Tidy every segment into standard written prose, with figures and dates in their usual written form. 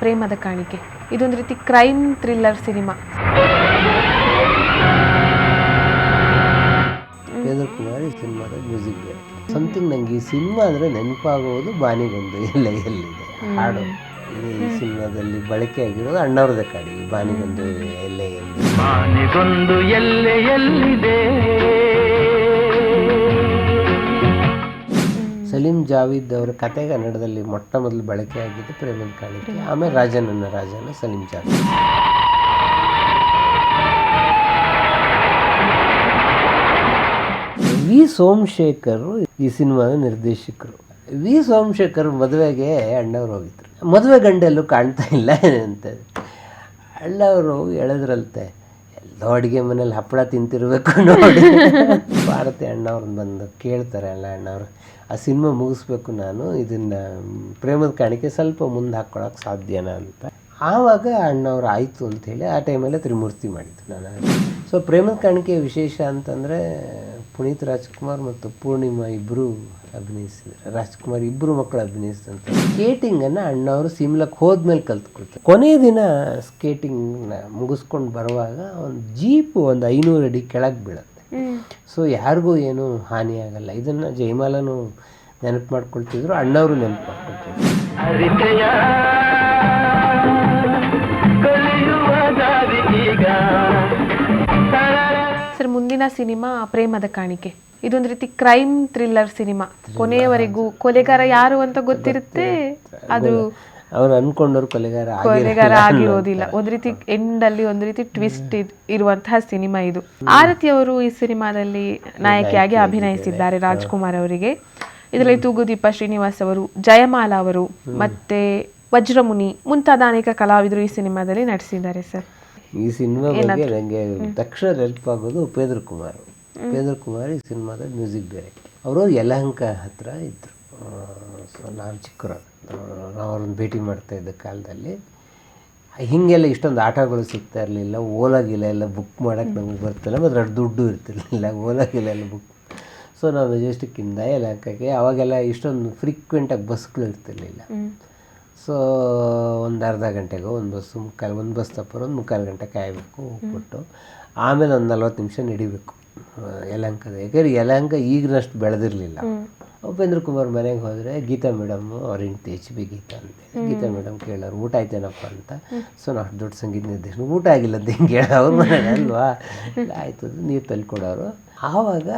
ಪ್ರೇಮದ ಕಾಣಿಕೆ ಇದೊಂದು ರೀತಿ crime thriller cinema. Upendra Kumar ಈ ಸಿನಿಮಾದ ಮ್ಯೂಸಿಕ್ ಡೈರೆಕ್ಟರ್. ಸಮಥಿಂಗ್ ನಂಗೆ ಈ ಸಿನಿಮಾ ಅಂದರೆ ನೆನಪಾಗುವುದು ಬಾನಿಗೊಂದು ಎಲ್ಲೆ ಎಲ್ಲಿದೆ ಹಾಡು. ಈ ಸಿನಿಮಾದಲ್ಲಿ ಬಳಕೆ ಆಗಿರೋದು ಅಣ್ಣವ್ರದೇ ಕಾಡಿ, ಬಾನಿಗೊಂದು ಎಲ್ಲೆ ಎಲ್ಲಿ, ಬಾನಿಗೊಂದು ಎಲ್ಲೆ ಎಲ್ಲಿದೆ. ಸಲೀಂ ಜಾವೇದ್ ಅವರ ಕತೆ ಕನ್ನಡದಲ್ಲಿ ಮೊಟ್ಟ ಮೊದಲು ಬಳಕೆ ಆಗಿದ್ದು ಪ್ರೇಮದ ಕಾಣಿಕೆ. ಆಮೇಲೆ ರಾಜನನ್ನ ರಾಜನ ಸಲೀಂ ಜಾವೇದ್. ವಿ ಸೋಮಶೇಖರ್ ಈ ಸಿನಿಮಾದ ನಿರ್ದೇಶಕರು. ವಿ ಸೋಮಶೇಖರ್ ಮದುವೆಗೆ ಅಣ್ಣವ್ರು ಹೋಗಿದ್ರು. ಮದುವೆ ಗಂಡೆಲ್ಲೂ ಕಾಣ್ತಾ ಇಲ್ಲ ಅಂತ ಅಣ್ಣವರು ಹೇಳಿದ್ರಂತೆ, ಎಲ್ಲೋ ಅಡುಗೆ ಮನೇಲಿ ಹಪ್ಪಳ ತಿಂತಿರ್ಬೇಕು ನೋಡಿ. ಭಾರತಿ ಅಣ್ಣವ್ರನ್ನ ಬಂದು ಕೇಳ್ತಾರೆ, ಅಲ್ಲ ಅಣ್ಣವ್ರು ಆ ಸಿನಿಮಾ ಮುಗಿಸ್ಬೇಕು, ನಾನು ಇದನ್ನು ಪ್ರೇಮದ ಕಾಣಿಕೆ ಸ್ವಲ್ಪ ಮುಂದೆ ಹಾಕ್ಕೊಳಕ್ಕೆ ಸಾಧ್ಯನಾ ಅಂತ. ಆವಾಗ ಅಣ್ಣವ್ರು ಆಯಿತು ಅಂಥೇಳಿ ಆ ಟೈಮಲ್ಲೇ ತ್ರಿಮೂರ್ತಿ ಮಾಡಿದ್ದು ನಾನು. ಸೊ ಪ್ರೇಮದ ಕಾಣಿಕೆ ವಿಶೇಷ ಅಂತಂದರೆ ಪುನೀತ್ ರಾಜ್ಕುಮಾರ್ ಮತ್ತು ಪೂರ್ಣಿಮಾ ಇಬ್ಬರು ಅಭಿನಯಿಸಿದ್ರು. ರಾಜ್ಕುಮಾರ್ ಇಬ್ಬರು ಮಕ್ಕಳು ಅಭಿನಯಿಸಿದಂಥ ಸ್ಕೇಟಿಂಗನ್ನು ಅಣ್ಣವರು ಸಿಮ್ಲಕ್ಕೆ ಹೋದ್ಮೇಲೆ ಕಲ್ತ್ಕೊಳ್ತಾರೆ. ಕೊನೆಯ ದಿನ ಸ್ಕೇಟಿಂಗ್ನ ಮುಗಿಸ್ಕೊಂಡು ಬರುವಾಗ ಒಂದು ಜೀಪು ಒಂದು 500 ಅಡಿ ಕೆಳಗೆ ಬೀಳುತ್ತೆ. ಸೊ ಯಾರಿಗೂ ಏನೂ ಹಾನಿಯಾಗಲ್ಲ. ಇದನ್ನು ಜಯಮಾಲನು ನೆನಪು ಮಾಡ್ಕೊಳ್ತಿದ್ರು, ಅಣ್ಣವರು ನೆನಪು ಮಾಡ್ಕೊಳ್ತಿದ್ರು. ಸರ್, ಮುಂದಿನ ಸಿನಿಮಾ ಪ್ರೇಮದ ಕಾಣಿಕೆ ಇದೊಂದು ರೀತಿ ಕ್ರೈಮ್ ಥ್ರಿಲ್ಲರ್ ಸಿನಿಮಾ. ಕೊನೆಯವರೆಗೂ ಕೊಲೆಗಾರ ಯಾರು ಅಂತ ಗೊತ್ತಿರುತ್ತೆ, ಅದು ಅವ್ರು ಅನ್ಕೊಂಡವ್ರು ಕೊಲೆಗಾರ ಆಗಿರೋದಿಲ್ಲ. ಒಂದ್ ರೀತಿ ಎಂಡ್ ಅಲ್ಲಿ ಒಂದು ರೀತಿ ಟ್ವಿಸ್ಟ್ ಇರುವಂತಹ ಸಿನಿಮಾ ಇದು. ಆರತಿ ಅವರು ಈ ಸಿನಿಮಾದಲ್ಲಿ ನಾಯಕಿಯಾಗಿ ಅಭಿನಯಿಸಿದ್ದಾರೆ ರಾಜ್ಕುಮಾರ್ ಅವರಿಗೆ. ಇದರಲ್ಲಿ ತೂಗುದೀಪ ಶ್ರೀನಿವಾಸ್ ಅವರು, ಜಯಮಾಲಾ ಅವರು ಮತ್ತೆ ವಜ್ರಮುನಿ ಮುಂತಾದ ಅನೇಕ ಕಲಾವಿದರು ಈ ಸಿನಿಮಾದಲ್ಲಿ ನಟಿಸಿದ್ದಾರೆ. ಸರ್, ಈ ಸಿನಿಮಾ ಬಗ್ಗೆ ನನಗೆ ತಕ್ಷಣ ನೆನಪಾಗೋದು ಉಪೇಂದ್ರ ಕುಮಾರ್. ಉಪೇಂದ್ರ ಕುಮಾರ್ ಈ ಸಿನಿಮಾದ ಮ್ಯೂಸಿಕ್ ಡೈರೆಕ್ಟರ್. ಅವರು ಯಲಹಂಕ ಹತ್ರ ಇದ್ದರು. ಸೊ ನಾನು ಚಿಕ್ಕವರು, ನಾವು ಅವ್ರನ್ನ ಭೇಟಿ ಮಾಡ್ತಾ ಇದ್ದ ಕಾಲದಲ್ಲಿ ಹೀಗೆಲ್ಲ ಇಷ್ಟೊಂದು ಆಟೋಗಳು ಸಿಗ್ತಾ ಇರಲಿಲ್ಲ. ಓಲಾಗಿಲ್ಲ ಎಲ್ಲ ಬುಕ್ ಮಾಡೋಕ್ಕೆ ನಮಗೆ ಬರ್ತಿಲ್ಲ, ಮತ್ತು ದುಡ್ಡು ಇರ್ತಿರ್ಲಿಲ್ಲ. ಓಲಾಗಿಲ್ಲ ಎಲ್ಲ ಬುಕ್. ಸೊ ನಾವು ಮೆಜೆಸ್ಟಿಕ್ಕಿಂದ ಯಲಹಂಕಕ್ಕೆ ಅವಾಗೆಲ್ಲ ಇಷ್ಟೊಂದು ಫ್ರೀಕ್ವೆಂಟಾಗಿ ಬಸ್ಗಳು ಇರ್ತಿರ್ಲಿಲ್ಲ. ಸೊ ಒಂದು ಅರ್ಧ ಗಂಟೆಗೋ ಒಂದು ಬಸ್ ತಪ್ಪರು ಒಂದು 3/4 ಗಂಟೆ ಕಾಯಬೇಕು, ಹೋಗ್ಬಿಟ್ಟು ಆಮೇಲೆ ಒಂದು 40 ನಿಮಿಷ ನಡಿಬೇಕು ಯಲಹಂಕದ. ಯಾಕಂದರೆ ಯಲಹಂಕ ಈಗಿನಷ್ಟು ಬೆಳೆದಿರಲಿಲ್ಲ. ಉಪೇಂದ್ರ ಕುಮಾರ್ ಮನೆಗೆ ಹೋದರೆ ಗೀತಾ ಮೇಡಮ್ ಅವ್ರ ಹೆಂಡತಿ HB ಗೀತಾ ಅಂತ. ಗೀತಾ ಮೇಡಮ್ ಕೇಳೋರು ಊಟ ಆಯ್ತೇನಪ್ಪ ಅಂತ. ಸೊ ನಾವು ದೊಡ್ಡ ಸಂಗೀತ ನಿರ್ದೇಶನ ಊಟ ಆಗಿಲ್ಲ ಅಂತ ಹಿಂಗೆ ಹೇಳ ಅವ್ರ ಮನೆಗೆ ಅಲ್ವಾ, ಆಯಿತು ನೀರು ತಲ್ಕೊಡೋರು. ಆವಾಗ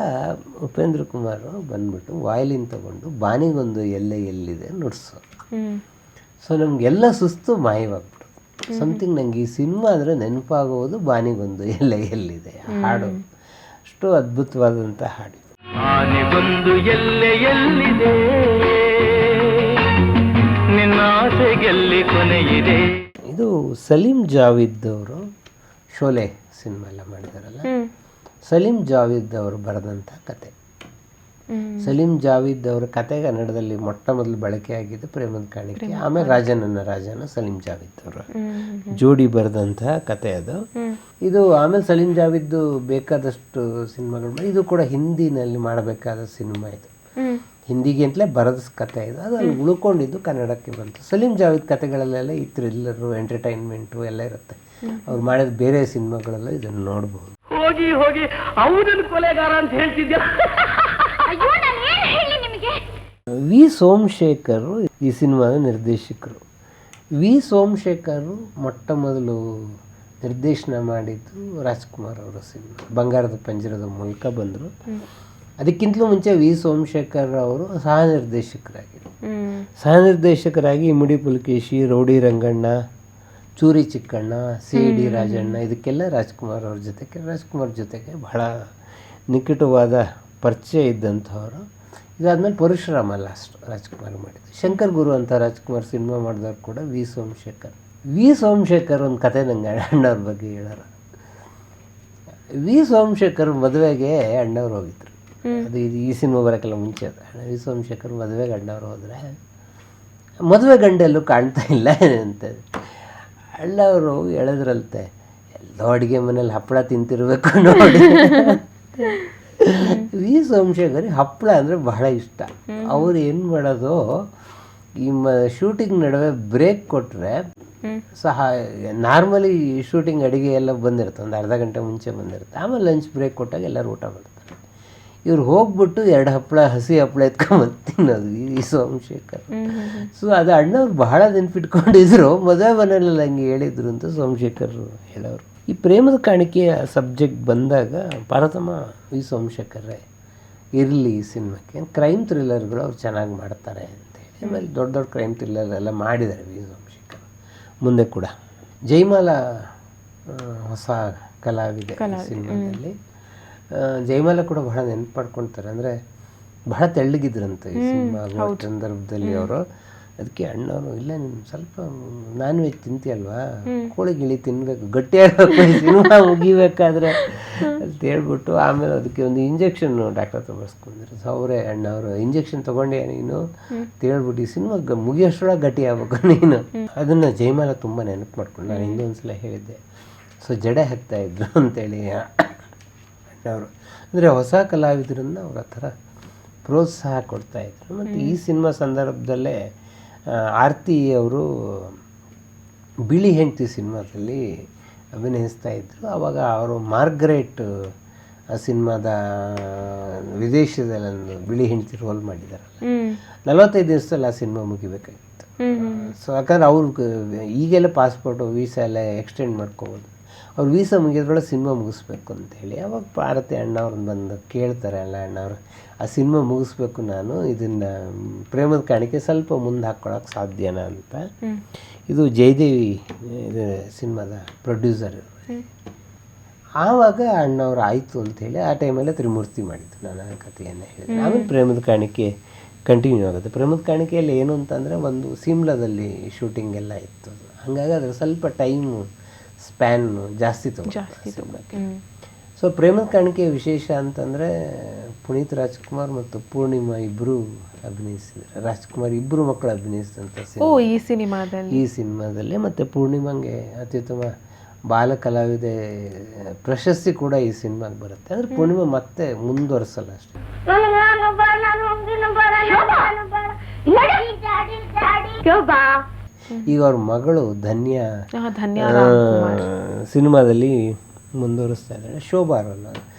ಉಪೇಂದ್ರ ಕುಮಾರ್ ಬಂದ್ಬಿಟ್ಟು ವಾಯ್ಲಿನ್ ತೊಗೊಂಡು ಬಾನಿಗೊಂದು ಎಲ್ಲೆ ಎಲ್ಲಿದೆ ನುಡ್ಸೋರು. ಸೊ ನಮಗೆಲ್ಲ ಸುಸ್ತು ಮಾಯವಾಗ್ಬಿಡೋದು. ಸಮಥಿಂಗ್ ನಂಗೆ ಈ ಸಿನಿಮಾ ಅಂದರೆ ನೆನಪಾಗುವುದು ಬಾನಿಗೊಂದು ಎಲ್ಲೆ ಎಲ್ಲಿದೆ ಹಾಡು. ಅಷ್ಟು ಅದ್ಭುತವಾದಂಥ ಹಾಡು. ಬಾನಿಗೊಂದು ಎಲ್ಲೆ ಎಲ್ಲಿದೆ, ನಿನ್ನ ಆಸೆಗೆಲ್ಲಿ ಕೊನೆಯಿದೆ. ಇದು ಸಲೀಂ ಜಾವೇದ್ ಅವರು ಶೋಲೆ ಸಿನಿಮಾ ಎಲ್ಲ ಮಾಡಿದಾರಲ್ಲ, ಸಲೀಂ ಜಾವೇದ್ ಅವರು ಬರೆದಂಥ ಕತೆ. ಸಲೀಂ ಜಾವೇದ್ ಅವರ ಕತೆ ಕನ್ನಡದಲ್ಲಿ ಮೊಟ್ಟ ಮೊದಲು ಬಳಕೆ ಆಗಿದ್ದು ಪ್ರೇಮದ ಕಾಣಿಕೆ. ಆಮೇಲೆ ರಾಜನನ್ನ ರಾಜನ ಸಲೀಂ ಜಾವೇದ್ ಅವರು ಜೋಡಿ ಬರೆದಂತಹ ಕತೆ ಅದು. ಇದು ಆಮೇಲೆ ಸಲೀಂ ಜಾವೇದ್ ಬೇಕಾದಷ್ಟು ಸಿನಿಮಾಗಳು, ಇದು ಕೂಡ ಹಿಂದಿನಲ್ಲಿ ಮಾಡಬೇಕಾದ ಸಿನಿಮಾ. ಇದು ಹಿಂದಿಗೆ ಅಂತಲೇ ಬರೆದ ಕತೆ ಇದು. ಅದು ಅಲ್ಲಿ ಉಳ್ಕೊಂಡಿದ್ದು ಕನ್ನಡಕ್ಕೆ ಬಂತು. ಸಲೀಂ ಜಾವೇದ್ ಕತೆಗಳಲ್ಲೆಲ್ಲ ಈ ಥ್ರಿಲ್ಲರು, ಎಂಟರ್ಟೈನ್ಮೆಂಟು ಎಲ್ಲ ಇರುತ್ತೆ. ಅವ್ರು ಮಾಡಿದ ಬೇರೆ ಸಿನಿಮಾಗಳೆಲ್ಲ ಇದನ್ನು ನೋಡ್ಬೋದು. ಹೋಗಿ ಹೋಗಿ ಅವನನ್ನು ಕೊಲೆಗಾರ ಅಂತ ಹೇಳ್ತಿದ್ಯಾ? ವಿ ಸೋಮಶೇಖರ್ ಈ ಸಿನಿಮಾದ ನಿರ್ದೇಶಕರು. ವಿ ಸೋಮಶೇಖರ್ ಮೊಟ್ಟ ಮೊದಲು ನಿರ್ದೇಶನ ಮಾಡಿದ್ದು ರಾಜ್ಕುಮಾರ್ ಅವರ ಸಿನಿಮಾ ಬಂಗಾರದ ಪಂಜರದ ಮೂಲಕ ಬಂದರು. ಅದಕ್ಕಿಂತಲೂ ಮುಂಚೆ ವಿ ಸೋಮಶೇಖರ್ ಅವರು ಸಹ ನಿರ್ದೇಶಕರಾಗಿ ಇಮ್ಮಡಿ ಪುಲಕೇಶಿ, ರೌಡಿ ರಂಗಣ್ಣ, ಚೂರಿ ಚಿಕ್ಕಣ್ಣ, ಸಿ.ಡಿ. ರಾಜಣ್ಣ ಇದಕ್ಕೆಲ್ಲ ರಾಜ್ಕುಮಾರ್ ಜೊತೆಗೆ ಬಹಳ ನಿಕಟವಾದ ಪರಿಚಯ ಇದ್ದಂಥವರು. ಇದಾದ್ಮೇಲೆ ಪರಶುರಾಮ ಲಾಸ್ಟ್ ರಾಜ್ಕುಮಾರ್ ಮಾಡಿದ್ದು. ಶಂಕರ್ ಗುರು ಅಂತ ರಾಜ್ಕುಮಾರ್ ಸಿನಿಮಾ ಮಾಡಿದವ್ರು ಕೂಡ ವಿ ಸೋಮಶೇಖರ್ ಒಂದು ಕತೆ ನಂಗೆ ಅಣ್ಣವ್ರ ಬಗ್ಗೆ ಹೇಳೋರು. ವಿ ಸೋಮಶೇಖರ್ ಮದುವೆಗೆ ಅಣ್ಣವ್ರು ಹೋಗಿದ್ರು. ಅದು ಈ ಸಿನಿಮಾ ಬರೋಕ್ಕೆಲ್ಲ ಮುಂಚೆ ಅದು. ವಿ ಸೋಮಶೇಖರ್ ಮದುವೆಗೆ ಅಣ್ಣವ್ರು ಹೋದರೆ ಮದುವೆ ಗಂಡೆಲ್ಲೂ ಕಾಣ್ತಾ ಇಲ್ಲ ಅಂತ ಅಣ್ಣವರು ಹೇಳಿದ್ರಂತೆ, ಎಲ್ಲೋ ಅಡುಗೆ ಮನೇಲಿ ಹಪ್ಪಳ ತಿಂತಿರ್ಬೇಕು ನೋಡಿ. ವಿ ಸೋಮಶೇಖರ್ ಹಪ್ಪಳ ಅಂದರೆ ಬಹಳ ಇಷ್ಟ. ಅವ್ರು ಏನು ಮಾಡೋದು, ಈ ಶೂಟಿಂಗ್ ನಡುವೆ ಬ್ರೇಕ್ ಕೊಟ್ಟರೆ ಸೊ ನಾರ್ಮಲಿ ಶೂಟಿಂಗ್ ಅಡುಗೆ ಎಲ್ಲ ಬಂದಿರುತ್ತೆ, ಒಂದು ಅರ್ಧ ಗಂಟೆ ಮುಂಚೆ ಬಂದಿರುತ್ತೆ. ಆಮೇಲೆ ಲಂಚ್ ಬ್ರೇಕ್ ಕೊಟ್ಟಾಗ ಎಲ್ಲರೂ ಊಟ ಮಾಡ್ತಾರೆ. ಇವ್ರು ಹೋಗ್ಬಿಟ್ಟು 2 ಹಪ್ಪಳ ಹಸಿ ಹಪ್ಪಳ ಎತ್ಕೊಂಬಂದು ತಿನ್ನೋದು ಈ ಸೋಮಶೇಖರ್. ಸೊ ಅದು ಅಣ್ಣವ್ರು ಬಹಳ ನೆನ್ಪಿಟ್ಕೊಂಡಿದ್ರು, ಮದುವೆ ಮನೆಯಲ್ಲಿ ಹಂಗೆ ಹೇಳಿದ್ರು ಅಂತ ಸೋಮಶೇಖರ್ ಹೇಳೋರು. ಈ ಪ್ರೇಮದ ಕಾಣಿಕೆಯ ಸಬ್ಜೆಕ್ಟ್ ಬಂದಾಗ ಪಾರ್ವತಮ್ಮ ವಿ ಸೋಮಶೇಖರೇ ಇರಲಿ ಈ ಸಿನಿಮಾಕ್ಕೆ, ಕ್ರೈಮ್ ಥ್ರಿಲ್ಲರ್ಗಳು ಅವ್ರು ಚೆನ್ನಾಗಿ ಮಾಡ್ತಾರೆ ಅಂತೇಳಿ. ಆಮೇಲೆ ದೊಡ್ಡ ದೊಡ್ಡ ಕ್ರೈಮ್ ಥ್ರಿಲ್ಲರ್ ಎಲ್ಲ ಮಾಡಿದ್ದಾರೆ ವಿ ಸೋಮಶೇಖರ್ ಮುಂದೆ ಕೂಡ. ಜಯಮಾಲ ಹೊಸ ಕಲಾವಿದೆ ಸಿನಿಮಾದಲ್ಲಿ. ಜಯಮಾಲ ಕೂಡ ಬಹಳ ನೆನಪು ಮಾಡ್ಕೊಳ್ತಾರೆ, ಅಂದರೆ ಬಹಳ ತೆಳ್ಳಗಿದ್ರಂತೆ ಈ ಸಿನಿಮಾ ಸಂದರ್ಭದಲ್ಲಿ ಅವರು. ಅದಕ್ಕೆ ಅಣ್ಣವರು, ಇಲ್ಲ ನಿಮ್ಗೆ ಸ್ವಲ್ಪ ನಾನ್ ವೆಜ್ ತಿಂತೀಯಲ್ವಾ, ಕೋಳಿ ಗಿಳಿ ತಿನ್ನಬೇಕು, ಗಟ್ಟಿಯಾಗಬೇಕು ಈ ಸಿನಿಮಾ ಮುಗಿಬೇಕಾದ್ರೆ ಅಂತ ಹೇಳ್ಬಿಟ್ಟು ಆಮೇಲೆ ಅದಕ್ಕೆ ಒಂದು ಇಂಜೆಕ್ಷನ್ನು ಡಾಕ್ಟರ್ ತಗೊಳ್ಸ್ಕೊಂಡ್ರು. ಸೊ ಅವರೇ ಅಣ್ಣವರು, ಇಂಜೆಕ್ಷನ್ ತೊಗೊಂಡೆ ನೀನು ಅಂತ ಹೇಳ್ಬಿಟ್ಟು ಈ ಸಿನಿಮಾ ಮುಗಿಯೋಷ್ಟರೊಳಗೆ ಗಟ್ಟಿ ಆಗ್ಬೇಕು ನೀನು. ಅದನ್ನು ಜಯಮಾಲ ತುಂಬ ನೆನಪು ಮಾಡ್ಕೊಂಡು ನಾನು ಇನ್ನೊಂದ್ಸಲ ಹೇಳಿದ್ದೆ. ಸೊ ಜಡೆ ಹಾಕ್ತಾಯಿದ್ರು ಅಂತೇಳಿ ಅಣ್ಣವರು. ಅಂದರೆ ಹೊಸ ಕಲಾವಿದರನ್ನು ಅವ್ರ ಆ ಥರ ಪ್ರೋತ್ಸಾಹ ಕೊಡ್ತಾಯಿದ್ರು. ಮತ್ತು ಈ ಸಿನಿಮಾ ಸಂದರ್ಭದಲ್ಲೇ ಆರ್ತಿ ಅವರು ಬಿಳಿ ಹೆಂಡತಿ ಸಿನಿಮಾದಲ್ಲಿ ಅಭಿನಯಿಸ್ತಾ ಇದ್ದರು. ಆವಾಗ ಅವರು ಮಾರ್ಗರೇಟ್ ಆ ಸಿನಿಮಾದ ವಿದೇಶದಲ್ಲಿ ಬಿಳಿ ಹೆಂಡತಿ ರೋಲ್ ಮಾಡಿದಾರಲ್ಲ, 45 ದಿವಸದಲ್ಲಿ ಆ ಸಿನಿಮಾ ಮುಗಿಬೇಕಾಗಿತ್ತು. ಸೊ ಯಾಕಂದ್ರೆ ಅವ್ರಿಗೆ ಈಗೆಲ್ಲ ಪಾಸ್ಪೋರ್ಟು ವೀಸಾ ಎಲ್ಲ ಎಕ್ಸ್ಟೆಂಡ್ ಮಾಡ್ಕೋಬೋದು, ಅವ್ರು ವೀಸಾ ಮುಗಿದ್ರೊಳಗೆ ಸಿನಿಮಾ ಮುಗಿಸ್ಬೇಕು ಅಂತೇಳಿ. ಅವಾಗ ಪಾರ್ವತಿ ಅಣ್ಣವ್ರನ್ನ ಬಂದು ಕೇಳ್ತಾರೆ, ಅಲ್ಲ ಅಣ್ಣವ್ರು ಆ ಸಿನಿಮಾ ಮುಗಿಸ್ಬೇಕು, ನಾನು ಇದನ್ನು ಪ್ರೇಮದ ಕಾಣಿಕೆ ಸ್ವಲ್ಪ ಮುಂದೆ ಹಾಕ್ಕೊಳಕ್ಕೆ ಸಾಧ್ಯನಾ ಅಂತ. ಇದು ಜಯದೇವಿ ಇದು ಸಿನಿಮಾದ ಪ್ರೊಡ್ಯೂಸರ್. ಆವಾಗ ಅಣ್ಣವ್ರು ಆಯಿತು ಅಂಥೇಳಿ ಆ ಟೈಮಲ್ಲೇ ತ್ರಿಮೂರ್ತಿ ಮಾಡಿದ್ದು, ನಾನು ಆ ಕಥೆಯನ್ನು ಹೇಳಿದೆ. ಆಮೇಲೆ ಪ್ರೇಮದ ಕಾಣಿಕೆ ಕಂಟಿನ್ಯೂ ಆಗುತ್ತೆ. ಪ್ರೇಮದ ಕಾಣಿಕೆಯಲ್ಲಿ ಏನು ಅಂತಂದರೆ ಒಂದು ಸಿಮ್ಲಾದಲ್ಲಿ ಶೂಟಿಂಗ್ ಎಲ್ಲ ಇತ್ತು, ಹಾಗಾಗಿ ಅದ್ರ ಸ್ವಲ್ಪ ಟೈಮು ಸ್ಪ್ಯಾನು ಜಾಸ್ತಿ ತಗೊಂಡು. ಸೊ ಪ್ರೇಮದ ಕಾಣಿಕೆ ವಿಶೇಷ ಅಂತಂದರೆ ಪುನೀತ್ ರಾಜ್ಕುಮಾರ್ ಮತ್ತು ಪೂರ್ಣಿಮಾ ಇಬ್ಬರು ಅಭಿನಯಿಸಿದ್ದಾರೆ. ರಾಜ್ಕುಮಾರ್ ಇಬ್ಬರು ಮಕ್ಕಳು ಅಭಿನಯಿಸಿದಂಥ ಈ ಸಿನಿಮಾದಲ್ಲಿ. ಮತ್ತು ಪೂರ್ಣಿಮಾಗೆ ಅತ್ಯುತ್ತಮ ಬಾಲ ಕಲಾವಿದೆ ಪ್ರಶಸ್ತಿ ಕೂಡ ಈ ಸಿನಿಮಾಗೆ ಬರುತ್ತೆ. ಅಂದರೆ ಪೂರ್ಣಿಮಾ ಮತ್ತೆ ಮುಂದುವರಿಸಲ್ಲ ಅಷ್ಟೇ. ಈಗ ಅವ್ರ ಮಗಳು ಧನ್ಯ ಸಿನಿಮಾದಲ್ಲಿ ಮುಂದುವರಿಸ್ತಾ ಇದ್ದಾಳೆ. ಶೋಭಾ ಅವರಲ್ಲ,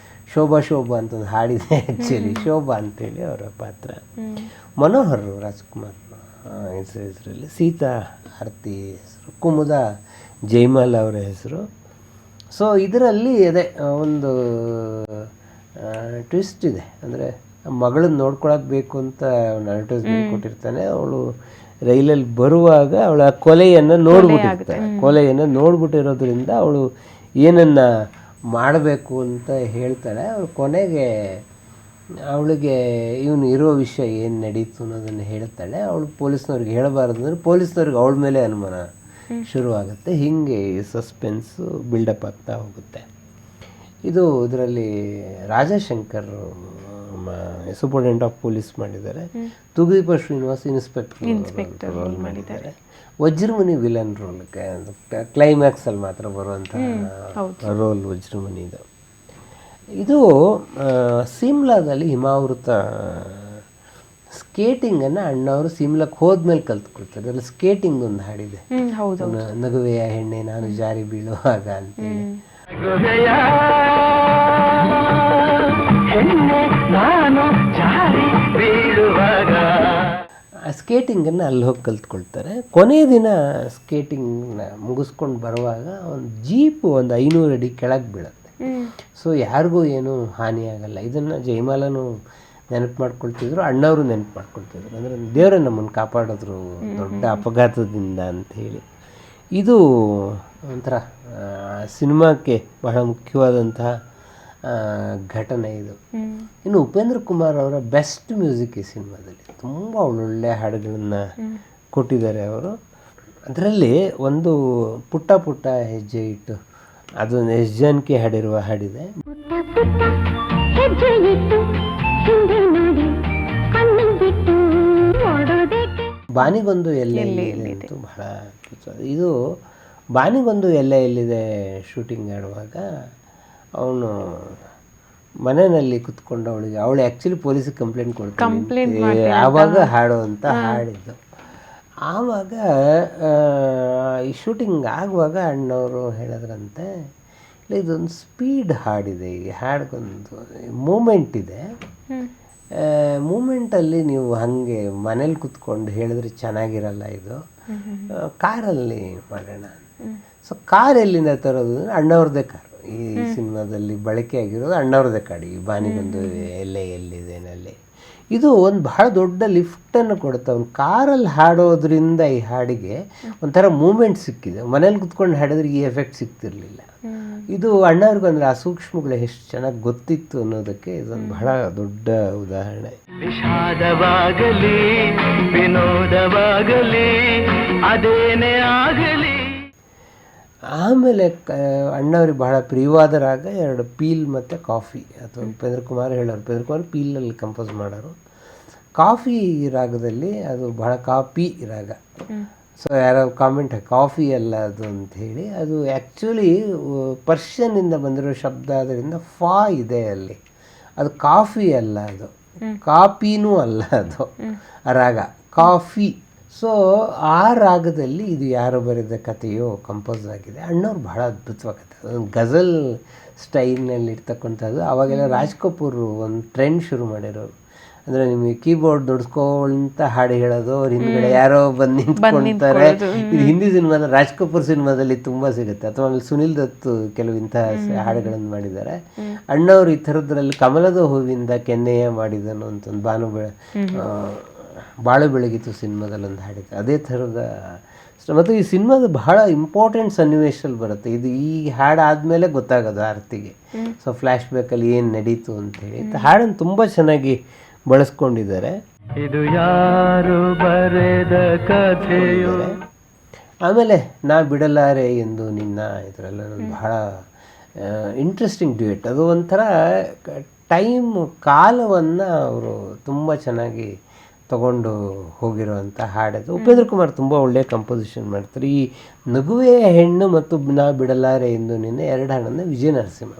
ಶೋಭಾ ಅಂತ ಒಂದು ಹಾಡಿದೆ ಆ್ಯಕ್ಚುಲಿ, ಶೋಭಾ ಅಂತೇಳಿ ಅವರ ಪಾತ್ರ. ಮನೋಹರ್ ರಾಜ್ಕುಮಾರ್ ಹೆಸರಲ್ಲಿ, ಸೀತಾ ಆರ್ತಿ ಹೆಸರು, ಕುಮುದ ಜಯಮಾಲ ಅವರ ಹೆಸರು. ಸೊ ಇದರಲ್ಲಿ ಅದೇ ಒಂದು ಟ್ವಿಸ್ಟ್ ಇದೆ, ಅಂದರೆ ಮಗಳನ್ನ ನೋಡ್ಕೊಳಕ್ಕೆ ಬೇಕು ಅಂತ ಅವನು ಅಡ್ವರ್ಟೈಸ್ಮೆಂಟ್ ಕೊಟ್ಟಿರ್ತಾನೆ. ಅವಳು ರೈಲಲ್ಲಿ ಬರುವಾಗ ಅವಳ ಕೊಲೆಯನ್ನು ನೋಡ್ಬಿಟ್ಟಿರೋದ್ರಿಂದ ಅವಳು ಏನನ್ನು ಮಾಡಬೇಕು ಅಂತ ಹೇಳ್ತಾಳೆ. ಅವಳು ಕೊನೆಗೆ ಅವಳಿಗೆ ಇವನು ಇರೋ ವಿಷಯ ಏನು ನಡೀತು ಅನ್ನೋದನ್ನು ಹೇಳ್ತಾಳೆ. ಅವಳು ಪೊಲೀಸ್ನವ್ರಿಗೆ ಹೇಳಬಾರ್ದು ಅಂದರೆ ಪೊಲೀಸ್ನವ್ರಿಗೆ ಅವಳ ಮೇಲೆ ಅನುಮಾನ ಶುರುವಾಗುತ್ತೆ. ಹೀಗೆ ಸಸ್ಪೆನ್ಸು ಬಿಲ್ಡಪ್ ಆಗ್ತಾ ಹೋಗುತ್ತೆ. ಇದು ಇದರಲ್ಲಿ ರಾಜಶಂಕರ್ ಸೂಪರಿಂಟೆಂಡೆಂಟ್ ಆಫ್ ಪೊಲೀಸ್ ಮಾಡಿದ್ದಾರೆ. ತೂಗುದೀಪ ಶ್ರೀನಿವಾಸ್ ಇನ್ಸ್ಪೆಕ್ಟರ್ ರೋಲ್ ಮಾಡಿದ್ದಾರೆ. ವಜ್ರಮುನಿ ವಿಲನ್ ರೋಲ್, ಕ್ಲೈಮ್ಯಾಕ್ಸಲ್ಲಿ ಮಾತ್ರ ಬರುವಂಥ ರೋಲ್ ವಜ್ರಮುನಿದು. ಇದು ಸಿಮ್ಲಾದಲ್ಲಿ ಹಿಮಾವೃತ ಸ್ಕೇಟಿಂಗನ್ನು ಅಣ್ಣವರು ಸಿಮ್ಲಾಕ್ಕೆ ಹೋದ್ಮೇಲೆ ಕಲ್ತ್ಕೊಳ್ತಾರೆ. ಅದರಲ್ಲಿ ಸ್ಕೇಟಿಂಗ್ ಒಂದು ಹಾಡಿದೆ, ನಗುವೆಯ ಹೆಣ್ಣೆ ನಾನು ಜಾರಿ ಬೀಳುವಾಗ ಅಂತೇಳಿ. ಆ ಸ್ಕೇಟಿಂಗನ್ನು ಅಲ್ಲಿ ಹೋಗಿ ಕಲ್ತ್ಕೊಳ್ತಾರೆ. ಕೊನೆಯ ದಿನ ಸ್ಕೇಟಿಂಗ್ನ ಮುಗಿಸ್ಕೊಂಡು ಬರುವಾಗ ಒಂದು ಜೀಪು ಒಂದು 500 ಅಡಿ ಕೆಳಗೆ ಬೀಳುತ್ತೆ. ಸೊ ಯಾರಿಗೂ ಏನೂ ಹಾನಿಯಾಗಲ್ಲ. ಇದನ್ನು ಜಯಮಾಲನು ನೆನಪು ಮಾಡ್ಕೊಳ್ತಿದ್ರು, ಅಣ್ಣವರು ನೆನಪು ಮಾಡ್ಕೊಳ್ತಿದ್ರು. ಅಂದರೆ ದೇವರೇ ನಮ್ಮನ್ನು ಕಾಪಾಡಿದ್ರು ದೊಡ್ಡ ಅಪಘಾತದಿಂದ ಅಂಥೇಳಿ. ಇದು ಒಂಥರ ಸಿನಿಮಾಕ್ಕೆ ಬಹಳ ಮುಖ್ಯವಾದಂತಹ ಘಟನೆ ಇದು. ಇನ್ನು ಉಪೇಂದ್ರ ಕುಮಾರ್ ಅವರ ಬೆಸ್ಟ್ ಮ್ಯೂಸಿಕ್ ಈ ಸಿನಿಮಾದಲ್ಲಿ, ತುಂಬ ಒಳ್ಳೊಳ್ಳೆ ಹಾಡುಗಳನ್ನು ಕೊಟ್ಟಿದ್ದಾರೆ ಅವರು. ಅದರಲ್ಲಿ ಒಂದು ಪುಟ್ಟ ಪುಟ್ಟ ಹೆಜ್ಜೆ ಇಟ್ಟು, ಅದೊಂದು ಎಸ್ ಜಾನಕಿ ಹಾಡಿರುವ ಹಾಡಿದೆ. ಬಾನಿಗೊಂದು ಎಲ್ಲೆ ಎಲ್ಲಿದೆ ಅಂತೂ ಬಹಳ ಇದು. ಬಾನಿಗೊಂದು ಎಲ್ಲೆ ಎಲ್ಲಿದೆ ಶೂಟಿಂಗ್ ಆಡುವಾಗ ಅವನು ಮನೆಯಲ್ಲಿ ಕುತ್ಕೊಂಡು ಅವಳು ಆ್ಯಕ್ಚುಲಿ ಪೊಲೀಸಿಗೆ ಕಂಪ್ಲೇಂಟ್ ಕೊಡ್ತಾನೆ ಆವಾಗ ಹಾಡುವಂಥ ಹಾಡಿದ್ದು. ಆವಾಗ ಈ ಶೂಟಿಂಗ್ ಆಗುವಾಗ ಅಣ್ಣವರು ಹೇಳಿದ್ರಂತೆ, ಇಲ್ಲ ಇದೊಂದು ಸ್ಪೀಡ್ ಹಾಡಿದೆ, ಈ ಹಾಡಿಗೊಂದು ಮೂಮೆಂಟ್ ಇದೆ, ಮೂಮೆಂಟಲ್ಲಿ ನೀವು ಹಾಗೆ ಮನೇಲಿ ಕೂತ್ಕೊಂಡು ಹೇಳಿದ್ರೆ ಚೆನ್ನಾಗಿರಲ್ಲ, ಇದು ಕಾರಲ್ಲಿ ಮಾಡೋಣ. ಸೊ ಕಾರ್ ಎಲ್ಲಿಂದ ತರೋದು ಅಂದರೆ ಅಣ್ಣವ್ರದ್ದೇ ಕಾರು. ಈ ಸಿನಿಮಾದಲ್ಲಿ ಬಳಕೆ ಆಗಿರೋದು ಅಣ್ಣವ್ರದ್ದೇ ಕಾರು. ಈ ಬಾನಿಗೊಂದು ಎಲ್ಲೆ ಎಲ್ಲಿದೇನಲ್ಲಿ ಇದು ಒಂದು ಬಹಳ ದೊಡ್ಡ ಲಿಫ್ಟನ್ನು ಕೊಡುತ್ತೆ. ಒಂದು ಕಾರಲ್ಲಿ ಹಾಡೋದ್ರಿಂದ ಈ ಹಾಡಿಗೆ ಒಂಥರ ಮೂಮೆಂಟ್ ಸಿಕ್ಕಿದೆ. ಮನೇಲಿ ಕುತ್ಕೊಂಡು ಹಾಡಿದ್ರೆ ಈ ಎಫೆಕ್ಟ್ ಸಿಗ್ತಿರ್ಲಿಲ್ಲ. ಇದು ಅಣ್ಣವ್ರಿಗೂ ಅಂದರೆ ಆ ಸೂಕ್ಷ್ಮಗಳು ಎಷ್ಟು ಚೆನ್ನಾಗಿ ಗೊತ್ತಿತ್ತು ಅನ್ನೋದಕ್ಕೆ ಇದೊಂದು ಬಹಳ ದೊಡ್ಡ ಉದಾಹರಣೆ. ವಿಷಾದವಾಗಲಿ ವಿನೋದವಾಗಲಿ ಅದೇನೇ ಆಗಲಿ. ಆಮೇಲೆ ಅಣ್ಣವ್ರಿಗೆ ಬಹಳ ಪ್ರಿಯವಾದ ರಾಗ 2 ಪೀಲ್ ಮತ್ತು ಕಾಫಿ, ಅಥವಾ ಉಪೇಂದ್ರ ಕುಮಾರ್ ಹೇಳೋರು. ಉಪೇಂದ್ರ ಕುಮಾರ್ ಪೀಲಲ್ಲಿ ಕಂಪೋಸ್ ಮಾಡೋರು. ಕಾಫಿ ರಾಗದಲ್ಲಿ ಅದು ಬಹಳ ಕಾಪಿ ರಾಗ. ಸೊ ಯಾರೋ ಕಾಮೆಂಟ್ ಕಾಫಿ ಅಲ್ಲ ಅದು ಅಂಥೇಳಿ, ಅದು ಆ್ಯಕ್ಚುಲಿ ಪರ್ಷಿಯನ್ನಿಂದ ಬಂದಿರೋ ಶಬ್ದ ಆದ್ದರಿಂದ ಫಾ ಇದೆ ಅಲ್ಲಿ, ಅದು ಕಾಫಿ ಅಲ್ಲ, ಅದು ಕಾಪಿನೂ ಅಲ್ಲ, ಅದು ರಾಗ ಕಾಫಿ. ಸೊ ಆ ರಾಗದಲ್ಲಿ ಇದು ಯಾರು ಬರೆದ ಕಥೆಯೋ ಕಂಪೋಸ್ ಆಗಿದೆ. ಅಣ್ಣವ್ರು ಬಹಳ ಅದ್ಭುತವಾಗುತ್ತೆ. ಅದೊಂದು ಗಜಲ್ ಸ್ಟೈಲ್ನಲ್ಲಿ ಇರ್ತಕ್ಕಂಥದ್ದು. ಆವಾಗೆಲ್ಲ ರಾಜ್ ಕಪೂರ್ ಒಂದು ಟ್ರೆಂಡ್ ಶುರು ಮಾಡಿರೋರು. ಅಂದರೆ ನಿಮಗೆ ಕೀಬೋರ್ಡ್ ನುಡಿಸ್ಕೊಂತ ಹಾಡು ಹೇಳೋದು, ಅವ್ರ ಹಿಂದ್ಗಡೆ ಯಾರೋ ಬಂದು ನಿಂತ್ಕೊಳ್ತಾರೆ. ಇದು ಹಿಂದಿ ಸಿನಿಮಾದ ರಾಜ್ ಕಪೂರ್ ಸಿನಿಮಾದಲ್ಲಿ ತುಂಬ ಸಿಗುತ್ತೆ. ಅಥವಾ ಆಮೇಲೆ ಸುನಿಲ್ ದತ್ ಕೆಲವು ಇಂತಹ ಹಾಡುಗಳನ್ನು ಮಾಡಿದ್ದಾರೆ. ಅಣ್ಣವ್ರು ಈ ಥರದ್ರಲ್ಲಿ ಕಮಲದ ಹೂವಿಂದ ಕೆನ್ನೆಯ ಮಾಡಿದನು ಅಂತ ಒಂದು ಬಾಳು ಬೆಳಗಿತು ಸಿನಿಮಾದಲ್ಲಿ ಒಂದು ಹಾಡಿದೆ. ಅದೇ ಥರದ ಮತ್ತು ಈ ಸಿನಿಮಾದ ಬಹಳ ಇಂಪಾರ್ಟೆಂಟ್ ಸನ್ನಿವೇಶಲ್ಲಿ ಬರುತ್ತೆ ಇದು. ಈ ಹಾಡು ಆದಮೇಲೆ ಗೊತ್ತಾಗೋದು ಆರ್ತಿಗೆ. ಸೊ ಫ್ಲ್ಯಾಶ್ ಬ್ಯಾಕಲ್ಲಿ ಏನು ನಡೀತು ಅಂಥೇಳಿ ಹಾಡನ್ನು ತುಂಬ ಚೆನ್ನಾಗಿ ಬಳಸ್ಕೊಂಡಿದ್ದಾರೆ. ಇದು ಯಾರು ಬರೆದ ಕಥೆಯೋ. ಆಮೇಲೆ ನಾ ಬಿಡಲಾರೆ ಎಂದು ನಿನ್ನ ಇದರೆಲ್ಲ ಬಹಳ ಇಂಟ್ರೆಸ್ಟಿಂಗ್ ಡ್ಯೂಯೆಟ್. ಅದು ಒಂಥರ ಕಾಲವನ್ನು ಅವರು ತುಂಬ ಚೆನ್ನಾಗಿ ತಗೊಂಡು ಹೋಗಿರೋವಂಥ ಹಾಡದು. ಉಪೇಂದ್ರ ಕುಮಾರ್ ತುಂಬ ಒಳ್ಳೆಯ ಕಂಪೋಸಿಷನ್ ಮಾಡ್ತಾರೆ. ಈ ನಗುವೆಯ ಹೆಣ್ಣು ಮತ್ತು ನಾ ಬಿಡಲಾರೆ ಎಂದು ನಿನ್ನೆ 2 ಹಾಡನ್ನು ವಿಜಯ ನರಸಿಂಹ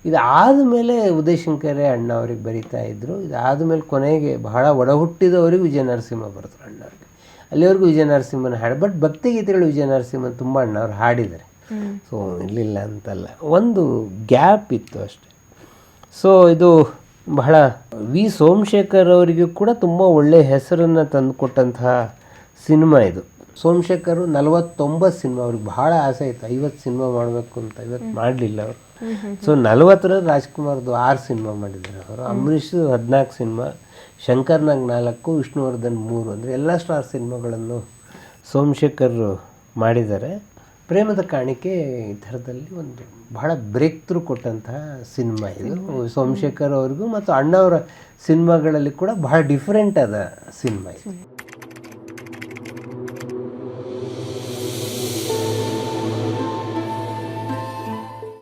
ಇದಾದ ಮೇಲೆ ಉದಯ್ ಶಂಕರೇ ಅಣ್ಣ ಅವ್ರಿಗೆ ಬರೀತಾ ಇದ್ರು. ಇದಾದ ಮೇಲೆ ಕೊನೆಗೆ ಬಹಳ ಒಡಹುಟ್ಟಿದವರಿಗೆ ವಿಜಯ ನರಸಿಂಹ ಬರ್ತಾರೆ ಅಣ್ಣವ್ರಿಗೆ. ಅಲ್ಲಿವರೆಗೂ ವಿಜಯ ನರಸಿಂಹನ ಹಾಡು. ಬಟ್ ಭಕ್ತಿಗೀತೆಗಳು ವಿಜಯ ನರಸಿಂಹನ್ ತುಂಬ ಅಣ್ಣವ್ರು ಹಾಡಿದ್ದಾರೆ. ಸೊ ಇರಲಿಲ್ಲ ಅಂತಲ್ಲ, ಒಂದು ಗ್ಯಾಪ್ ಇತ್ತು ಅಷ್ಟೆ. ಸೊ ಇದು ಬಹಳ ವಿ ಸೋಮಶೇಖರ್ ಅವರಿಗೂ ಕೂಡ ತುಂಬ ಒಳ್ಳೆಯ ಹೆಸರನ್ನು ತಂದುಕೊಟ್ಟಂತಹ ಸಿನಿಮಾ ಇದು. ಸೋಮಶೇಖರ್ 49 ಸಿನಿಮಾ, ಅವ್ರಿಗೆ ಬಹಳ ಆಸೆ ಇತ್ತು 50 ಸಿನಿಮಾ ಮಾಡಬೇಕು ಅಂತ. 50 ಮಾಡಲಿಲ್ಲ ಅವರು. ಸೊ 40 ರಾಜ್ಕುಮಾರ್ದು 6 ಸಿನಿಮಾ ಮಾಡಿದ್ದಾರೆ ಅವರು. ಅಂಬರೀಷ್ 14 ಸಿನಿಮಾ, ಶಂಕರ್ನಾಗ್ 4, ವಿಷ್ಣುವರ್ಧನ್ 3, ಅಂದರೆ ಎಲ್ಲ ಸ್ಟಾರ್ ಸಿನಿಮಾಗಳನ್ನು ಸೋಮಶೇಖರ್ ಮಾಡಿದ್ದಾರೆ. ಪ್ರೇಮದ ಕಾಣಿಕೆ ಈ ಥರದಲ್ಲಿ ಒಂದು ಬಹಳ ಬ್ರೇಕ್ ಥ್ರೂ ಕೊಟ್ಟಂತಹ ಸಿನಿಮಾ ಇದು. ಸೋಮಶೇಖರ್ ಅವ್ರಿಗೂ ಮತ್ತು ಅಣ್ಣವರ ಸಿನಿಮಾಗಳಲ್ಲಿ ಕೂಡ ಬಹಳ ಡಿಫ್ರೆಂಟ್ ಆದ ಸಿನಿಮಾ ಇದು.